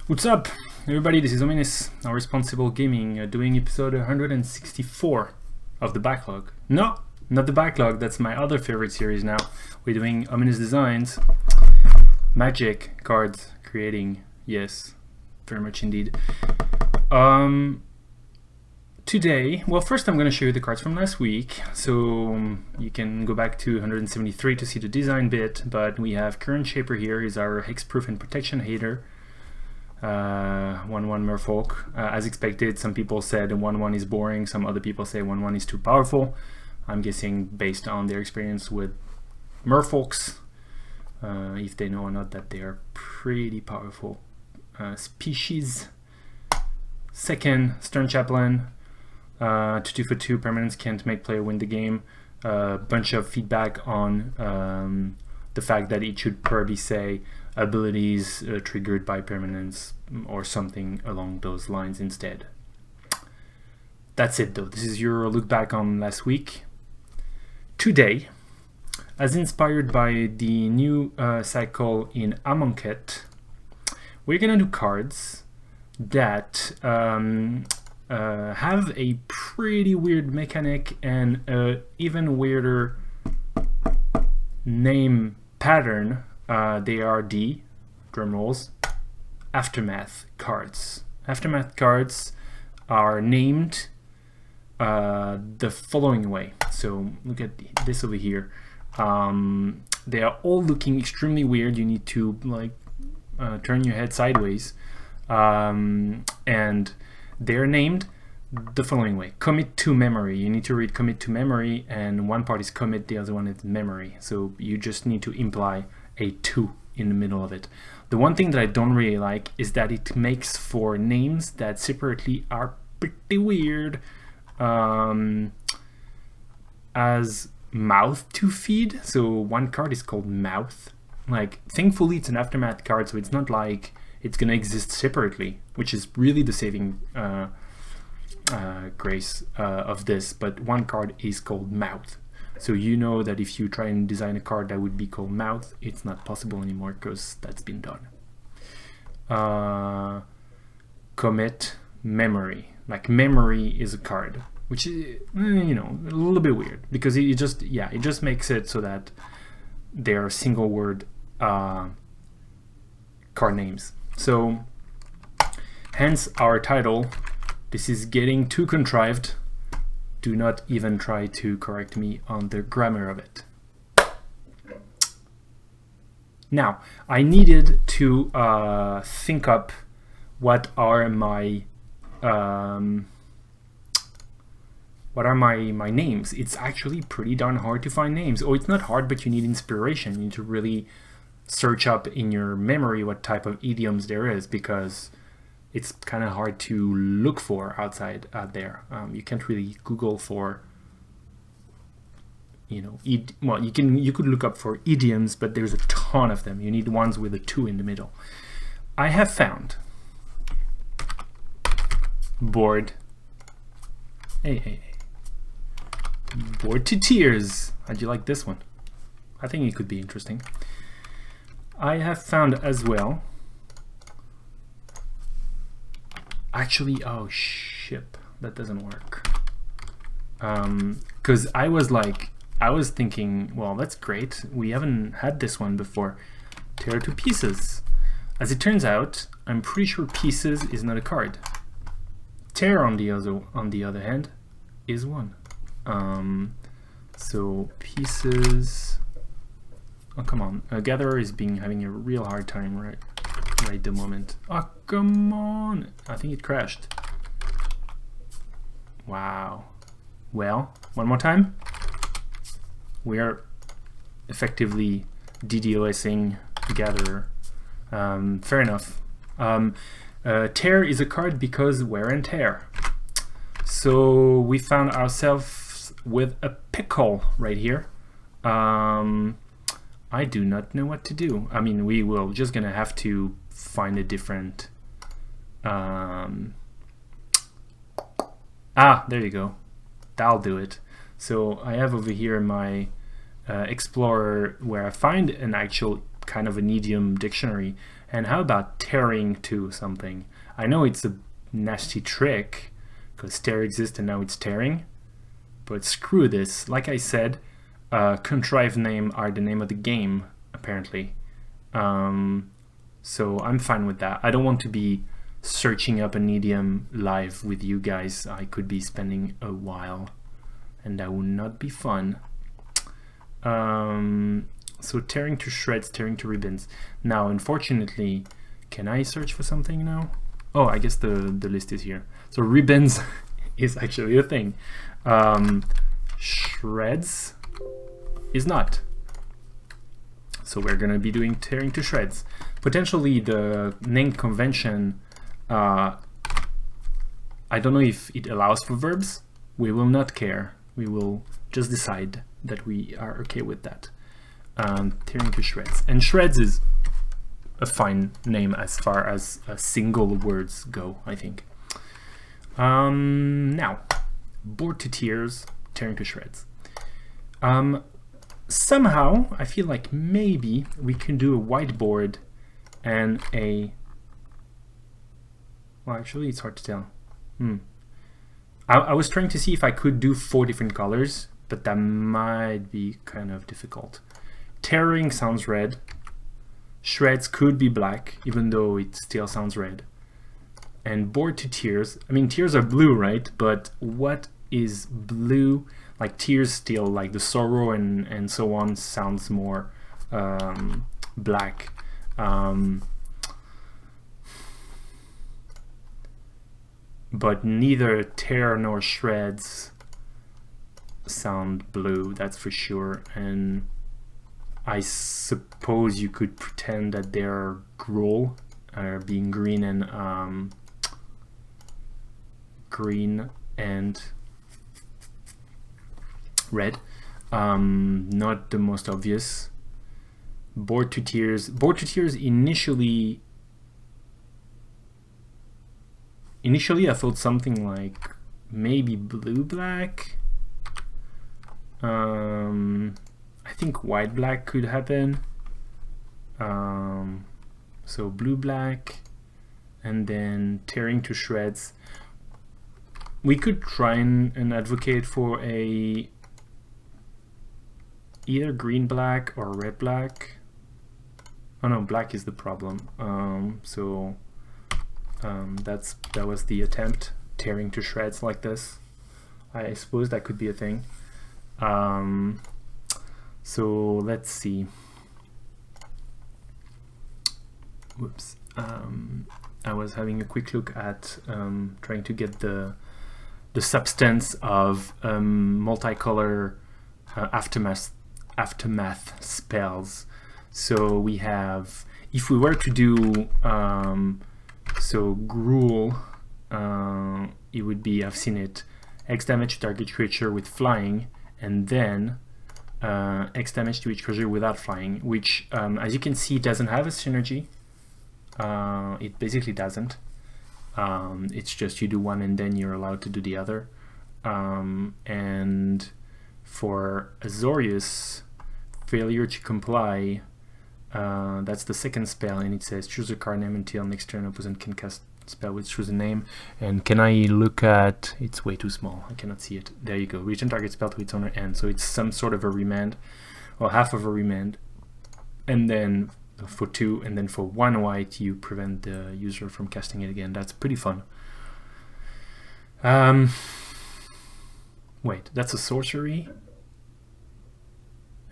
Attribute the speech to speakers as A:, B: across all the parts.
A: What's up, everybody? This is Ominous, our responsible gaming, doing episode 164 of the backlog. No, not the backlog. That's my other favorite series now. We're doing Ominous Designs, magic cards creating. Yes, very much indeed. Today, well, first I'm going to show you the cards from last week, so you can go back to 173 to see the design bit. But we have Current Shaper here. Is our hexproof and protection hater. 1/1 Merfolk. As expected, some people said 1/1 is boring, some other people say 1/1 is too powerful. I'm guessing based on their experience with Merfolks, if they know or not that they are pretty powerful species. Second, Stern Chaplain. 2 for 2 permanents, can't make player win the game. Bunch of feedback on the fact that it should probably say abilities triggered by permanence or something along those lines instead. That's it though. This is your look back on last week. Today, as inspired by the new cycle in Amonkhet, we're gonna do cards that have a pretty weird mechanic and even weirder name pattern. They are the, drum rolls, Aftermath cards. Aftermath cards are named the following way. So look at this over here. They are all looking extremely weird. You need to like turn your head sideways. And they're named the following way. Commit to memory. You need to read commit to memory, and one part is commit, the other one is memory. So you just need to imply a 2 in the middle of it. The one thing that I don't really like is that it makes for names that separately are pretty weird, as mouth to feed. So one card is called mouth. Like, thankfully it's an Aftermath card, so it's not like it's gonna exist separately, which is really the saving grace of this. But one card is called mouth. So you know that if you try and design a card that would be called mouth, it's not possible anymore because that's been done. Commit memory. Like, memory is a card, which is, you know, a little bit weird because it just makes it so that they're single word card names. So hence our title. This is getting too contrived. Do not even try to correct me on the grammar of it. Now, I needed to think up what are my names. It's actually pretty darn hard to find names. Or it's not hard, but you need inspiration. You need to really search up in your memory what type of idioms there is, because it's kind of hard to look for out there. You can't really Google for, you know, you could look up for idioms, but there's a ton of them. You need ones with a 2 in the middle. I have found bored. Hey. Bored to tears. How'd you like this one? I think it could be interesting. I have found as well. Actually, oh shit, that doesn't work. Because I was thinking, well, that's great. We haven't had this one before. Tear to pieces. As it turns out, I'm pretty sure pieces is not a card. Tear on the other hand is one. So pieces. Oh, come on. Gatherer is having a real hard time right the moment. Oh, come on. I think it crashed. Wow. Well, one more time. We are effectively DDoSing Gatherer. Fair enough. Tear is a card because wear and tear. So we found ourselves with a pickle right here. I do not know what to do. I mean, we will just gonna have to find a different there you go. That'll do it. So I have over here my Explorer where I find an actual kind of an idiom dictionary. And how about tearing to something? I know it's a nasty trick because tear exists and now it's tearing, but screw this. Like I said, contrived names are the name of the game, apparently. So I'm fine with that. I don't want to be searching up an idiom live with you guys. I could be spending a while and that would not be fun. So tearing to shreds, tearing to ribbons. Now, unfortunately, can I search for something now? Oh, I guess the list is here. So ribbons is actually a thing. Shreds is not. So we're gonna be doing tearing to shreds. Potentially the name convention, I don't know if it allows for verbs. We will not care. We will just decide that we are okay with that. Tearing to shreds. And shreds is a fine name as far as single words go, I think. Now, bored to tears, tearing to shreds. Somehow, I feel like maybe we can do a whiteboard and a... Well, actually, it's hard to tell. I was trying to see if I could do 4 different colors, but that might be kind of difficult. Tearing sounds red. Shreds could be black, even though it still sounds red. And bored to tears. I mean, tears are blue, right? But what is blue? Like tears still, like the sorrow and so on, sounds more black. But neither tear nor shreds sound blue, that's for sure. And I suppose you could pretend that they're gruel, being green and red. Not the most obvious. Bored to tears. Bored to tears initially I thought something like maybe blue-black. I think white-black could happen. So blue-black and then tearing to shreds. We could try and advocate for a either green-black or red-black. Oh no, black is the problem. That was the attempt, tearing to shreds like this. I suppose that could be a thing. So let's see. Whoops. I was having a quick look at trying to get the substance of multicolor aftermath spells. So we have, if we were to do so gruel, it would be, I've seen it, X damage to target creature with flying, and then X damage to each creature without flying, which as you can see doesn't have a synergy. It basically doesn't. It's just you do one and then you're allowed to do the other. And for Azorius, failure to comply, that's the second spell, and it says choose a card name until next turn opponent can cast spell with choose a name. And can I look at, it's way too small, I cannot see it. There you go, return target spell to its owner end. So it's some sort of a remand, or half of a remand, and then for 2, and then for 1 white you prevent the user from casting it again. That's pretty fun. Wait, that's a sorcery,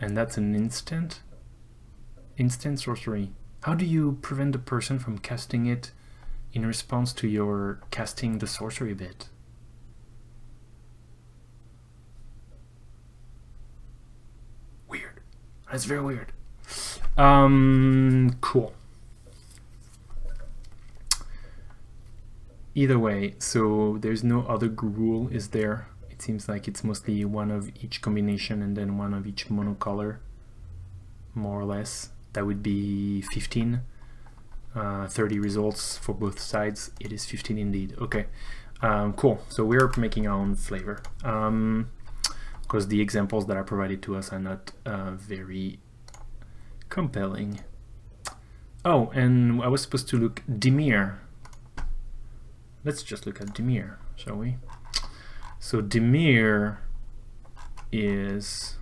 A: and that's an instant sorcery. How do you prevent the person from casting it in response to your casting the sorcery bit? Weird. That's very weird. Cool. Either way, so there's no other rule, is there? It seems like it's mostly one of each combination and then one of each monocolor, more or less. That would be 15. 30 results for both sides. It is 15 indeed. Okay, cool. So we're making our own flavor, because the examples that are provided to us are not very compelling. Oh, and I was supposed to look Dimir. Let's just look at Dimir, shall we? So Dimir is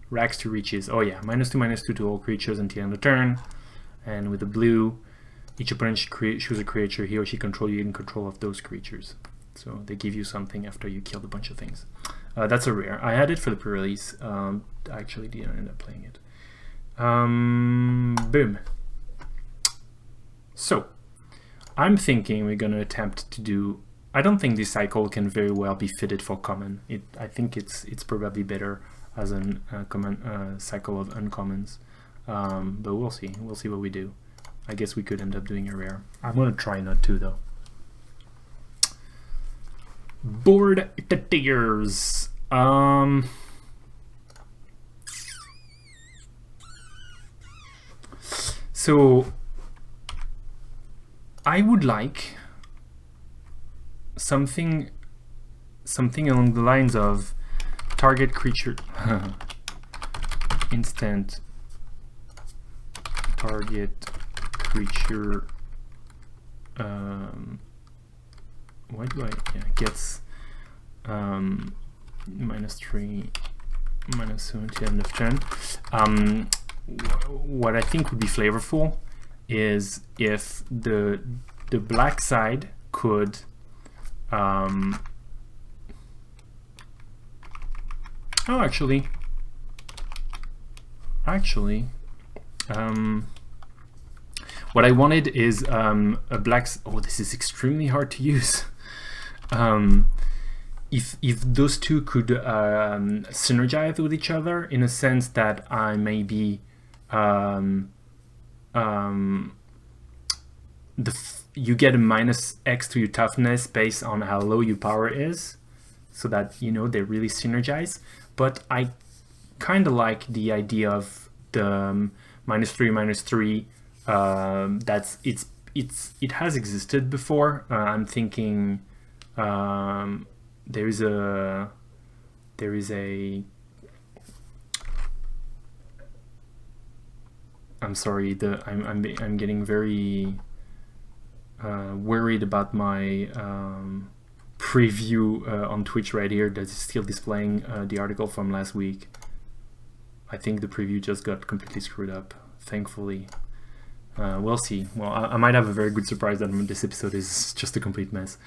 A: rags to riches. Oh yeah, -2/-2 to all creatures until end of turn. And with the blue, each opponent choose a creature he or she controls, you in control of those creatures. So they give you something after you killed a bunch of things. That's a rare. I had it for the pre-release. I actually didn't end up playing it. Boom. So I'm thinking we're gonna attempt to do. I don't think this cycle can very well be fitted for common. I think it's probably better as a common cycle of uncommons. But we'll see. We'll see what we do. I guess we could end up doing a rare. I'm gonna try not to though. Board the Tigers. So I would like something along the lines of target creature instant target creature why do I gets -3 -2 until end of turn. What I think would be flavorful is if the black side could oh, actually what I wanted is a black. Oh, this is extremely hard to use. If those two could synergize with each other in a sense that I maybe you get a -X to your toughness based on how low your power is, so that you know they really synergize. But I kind of like the idea of the -3/-3. That's it has existed before. I'm thinking there is a I'm sorry, I'm getting very worried about my preview on Twitch right here that is still displaying the article from last week. I think the preview just got completely screwed up, thankfully. We'll see. Well, I might have a very good surprise that this episode is just a complete mess.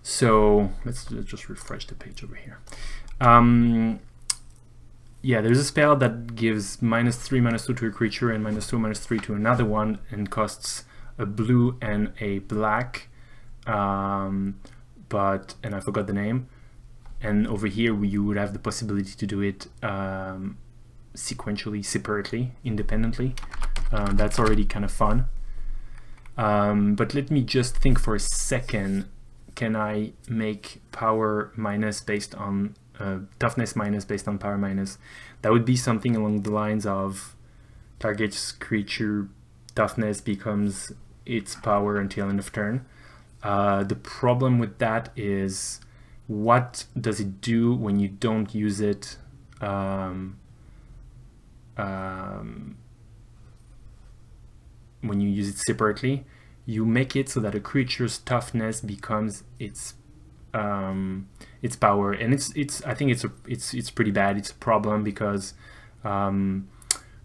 A: So let's just refresh the page over here. Yeah, there's a spell that gives -3/-2 to a creature and -2/-3 to another one, and costs a blue and a black. And I forgot the name. And over here, you would have the possibility to do it sequentially, separately, independently. That's already kind of fun. But let me just think for a second. Can I make power minus based on toughness minus based on power minus? That would be something along the lines of target's creature toughness becomes its power until end of turn. The problem with that is, what does it do when you don't use it when you use it separately? You make it so that a creature's toughness becomes its power, and I think it's pretty bad. It's a problem because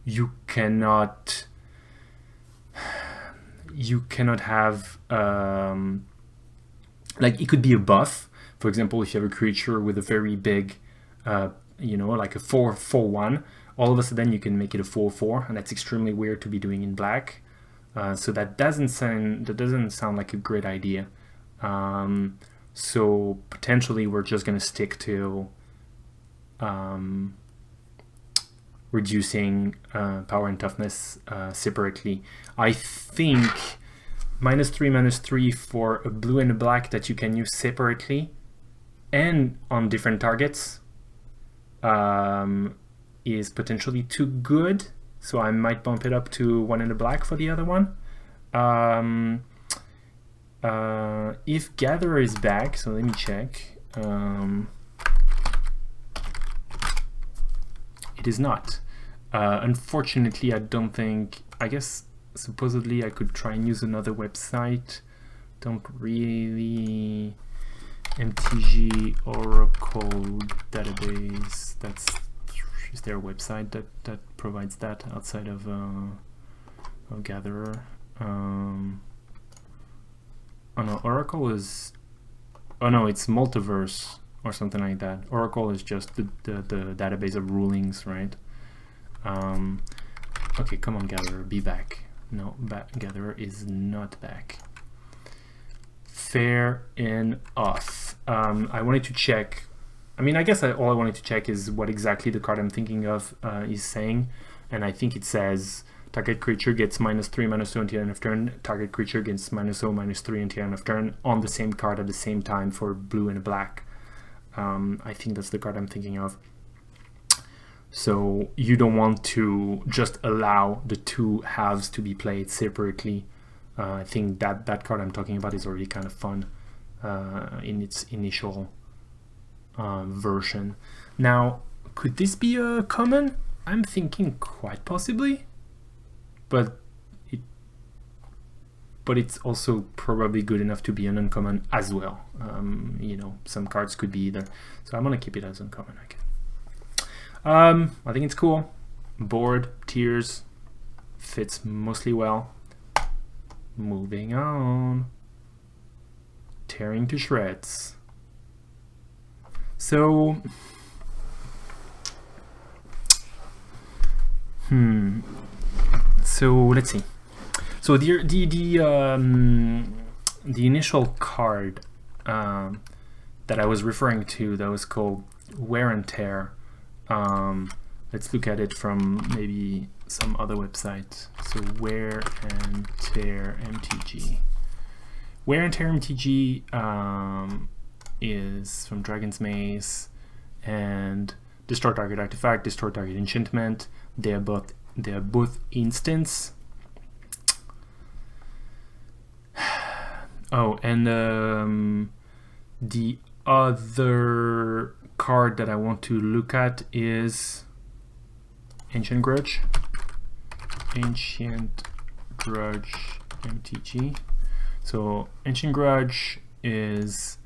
A: you cannot have like, it could be a buff. For example, if you have a creature with a very big like a 4/4/1, all of a sudden you can make it a 4/4, and that's extremely weird to be doing in black. So that doesn't sound like a great idea. So potentially we're just going to stick to reducing power and toughness separately. I think -3/-3 for a blue and a black that you can use separately and on different targets is potentially too good. So I might bump it up to 1 and a black for the other one. If Gatherer is back, so let me check. It it is not. Unfortunately, I don't think, I guess supposedly I could try and use another website. Don't really. MTG Oracle database, is there a website that provides that outside of Gatherer? Oh no, Oracle is, oh no, it's Multiverse or something like that. Oracle is just the database of rulings, right? Okay, come on, Gatherer, be back. No, Gatherer is not back. Fair enough. I wanted to check, I mean, I guess all I wanted to check is what exactly the card I'm thinking of is saying, and I think it says target creature gets -3/-2 until end of turn, target creature gets -0/-3 until end of turn on the same card at the same time for blue and black. I think that's the card I'm thinking of. So you don't want to just allow the two halves to be played separately. I think that card I'm talking about is already kind of fun in its initial version. Now, could this be a common? I'm thinking quite possibly, but it's also probably good enough to be an uncommon as well. You know, some cards could be either. So I'm gonna keep it as uncommon. Okay. I think it's cool. Board, tiers, fits mostly well. Moving on. Tearing to shreds. So, so let's see. So the initial card that I was referring to, that was called Wear and Tear. Let's look at it from maybe some other website. So Wear and Tear MTG. Wear and Tear MTG is from Dragon's Maze and destroy target artifact, destroy target enchantment. They are both instants. Oh, and the other card that I want to look at is Ancient Grudge. Ancient Grudge MTG. So Ancient Grudge is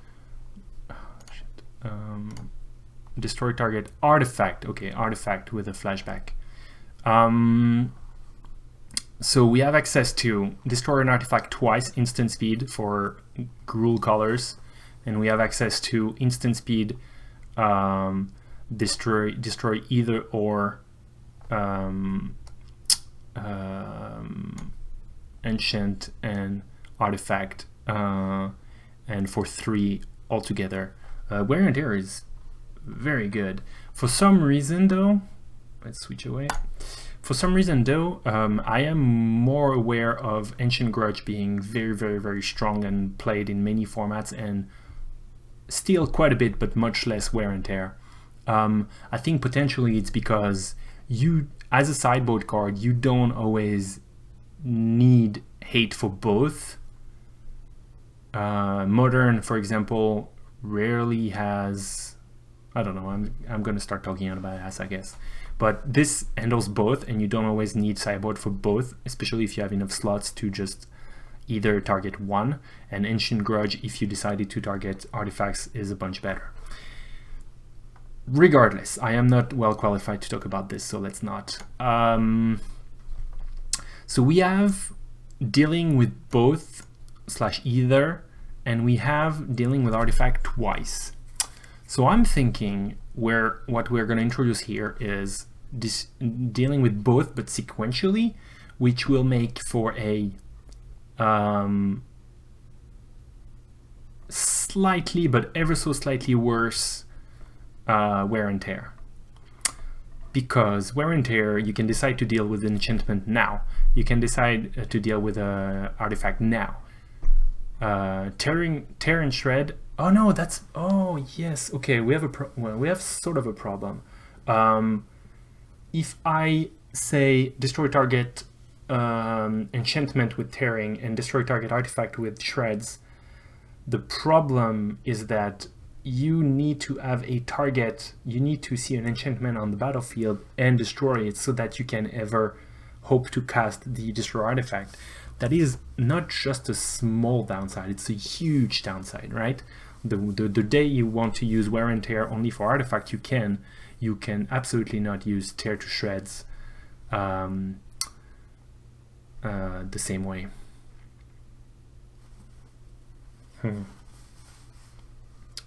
A: destroy target artifact. Okay, artifact with a flashback. So we have access to destroy an artifact twice, instant speed for Gruul colors, and we have access to instant speed, destroy either or enchant and artifact, and for 3 altogether. Wear and Tear is very good. For some reason though, let's switch away. For some reason though, I am more aware of Ancient Grudge being very, very, very strong and played in many formats, and still quite a bit, but much less Wear and Tear. I think potentially it's because you, as a sideboard card, you don't always need hate for both. Modern, for example, rarely has, I don't know, I'm gonna start talking out about ass, I guess. But this handles both, and you don't always need sideboard for both, especially if you have enough slots to just either target one, and Ancient Grudge, if you decided to target artifacts, is a bunch better. Regardless, I am not well qualified to talk about this, so let's not. So we have dealing with both / either, and we have dealing with artifact twice. So I'm thinking what we're going to introduce here is this dealing with both, but sequentially, which will make for a slightly, but ever so slightly worse Wear and Tear. Because Wear and Tear, you can decide to deal with enchantment now. You can decide to deal with an artifact now. Tear and Shred. Oh no, that's, oh yes, okay. We have sort of a problem. If I say destroy target enchantment with tearing and destroy target artifact with shreds, the problem is that you need to have a target. You need to see an enchantment on the battlefield and destroy it so that you can ever hope to cast the destroy artifact. That is not just a small downside, it's a huge downside, right? The day you want to use wear and tear only for artifact, you can absolutely not use tear to shreds the same way.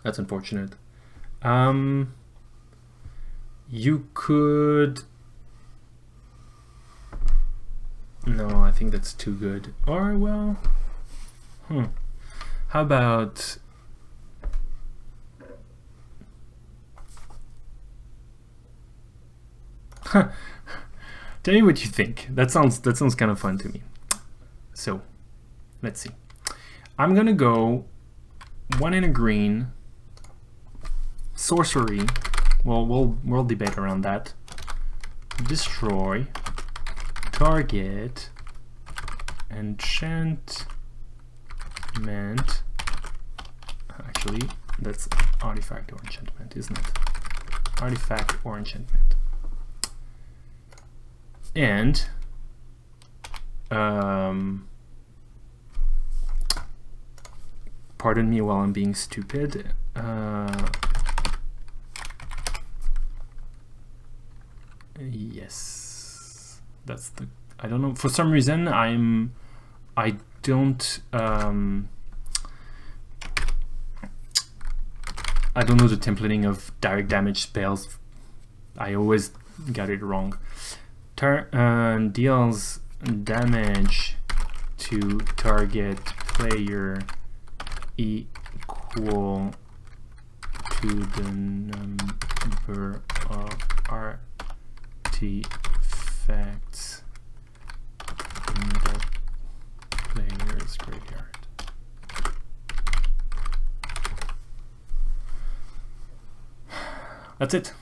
A: That's unfortunate. You could... No, I think that's too good. Or, well... How about... Tell me what you think. That sounds kind of fun to me. So, let's see. I'm gonna go 1 in a green, sorcery. Well, we'll debate around that. Destroy, target, enchantment. Actually, that's artifact or enchantment, isn't it? Artifact or enchantment. And pardon me while I'm being stupid. Yes, that's the... I don't know, for some reason I don't know the templating of direct damage spells. I always got it wrong. Deals damage to target player equal to the number of artifacts in the player's graveyard. That's it.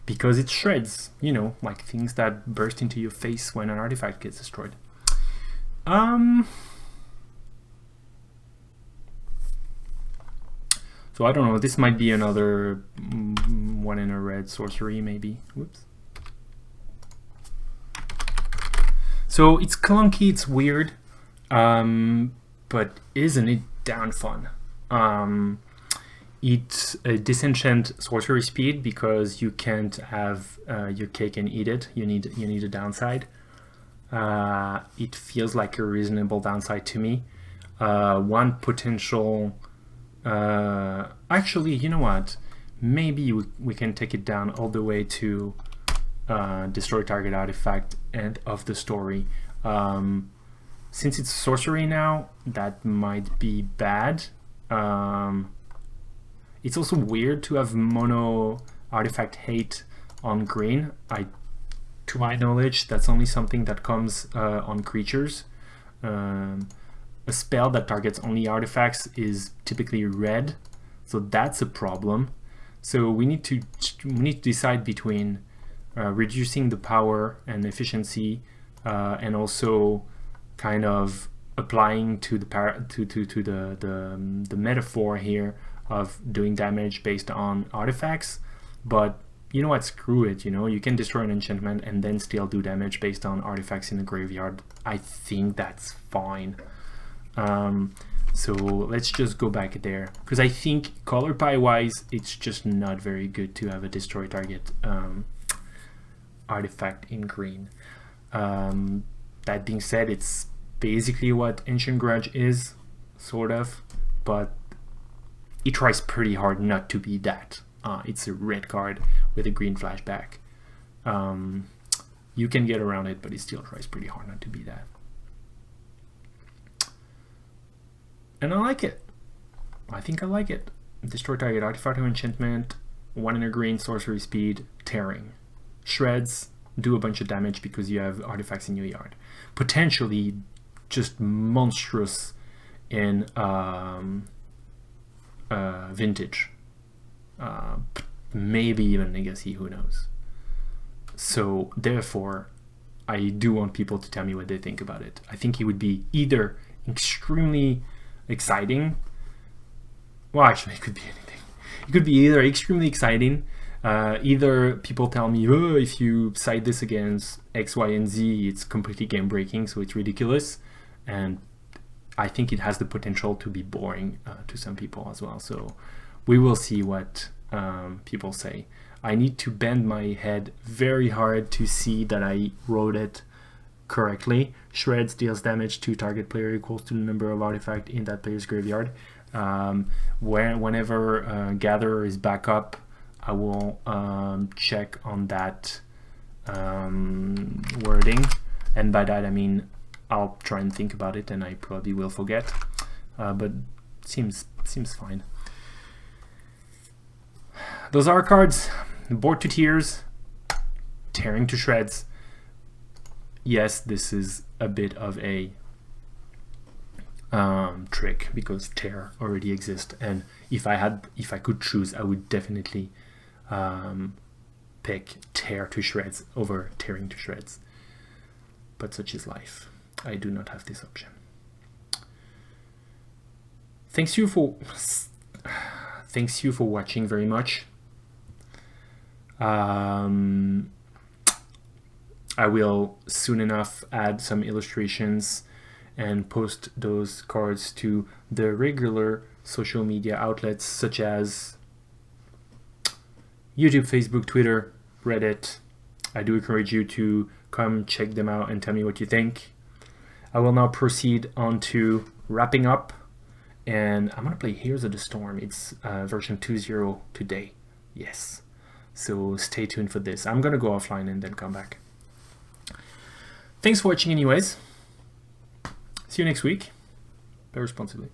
A: Because it shreds, you know, like things that burst into your face when an artifact gets destroyed. So I don't know, this might be another 1 in a red sorcery, maybe. Whoops. So it's clunky, it's weird, but isn't it damn fun? It's a disenchant sorcery speed because you can't have your cake and eat it. You need a downside. It feels like a reasonable downside to me. One potential... actually, you know what? Maybe we can take it down all the way to destroy target artifact end of the story. Since it's sorcery now, that might be bad. It's also weird to have mono artifact hate on green. To my knowledge, that's only something that comes on creatures. A spell that targets only artifacts is typically red, so that's a problem. So we need to decide between reducing the power and efficiency, and also kind of applying to the metaphor here of doing damage based on artifacts. But you know what, screw it, you know, you can destroy an enchantment and then still do damage based on artifacts in the graveyard. I think that's fine. So let's just go back there, because I think color pie wise it's just not very good to have a destroy target artifact in green. That being said, it's basically what Ancient Grudge is, sort of, but it tries pretty hard not to be that. It's a red card with a green flashback. You can get around it, but it still tries pretty hard not to be that. And I like it. I think I like it. Destroy target artifact or enchantment, 1 in a green, sorcery speed, tearing. Shreds, do a bunch of damage because you have artifacts in your yard. Potentially just monstrous in vintage. Maybe even legacy, who knows. So therefore, I do want people to tell me what they think about it. I think it would be either extremely exciting well, actually, it could be anything. It could be either extremely exciting, either people tell me, oh, if you cite this against X, Y, and Z, it's completely game breaking, so it's ridiculous. And I think it has the potential to be boring to some people as well. So we will see what people say. I need to bend my head very hard to see that I wrote it correctly. Shreds deals damage to target player equals to the number of artifacts in that player's graveyard. Whenever Gatherer is back up, I will check on that wording, and by that I mean I'll try and think about it, and I probably will forget, but seems fine. Those are our cards. Bored to tears, tearing to shreds. Yes, this is a bit of a trick because tear already exists, and if I could choose, I would definitely pick tear to shreds over tearing to shreds. But such is life. I do not have this option. Thanks you for watching very much. I will soon enough add some illustrations and post those cards to the regular social media outlets such as YouTube, Facebook, Twitter, Reddit. I do encourage you to come check them out and tell me what you think. I will now proceed on to wrapping up, and I'm gonna play Heroes of the Storm. It's version 2.0 today. Yes. So stay tuned for this. I'm gonna go offline and then come back. Thanks for watching anyways. See you next week. Play responsibly.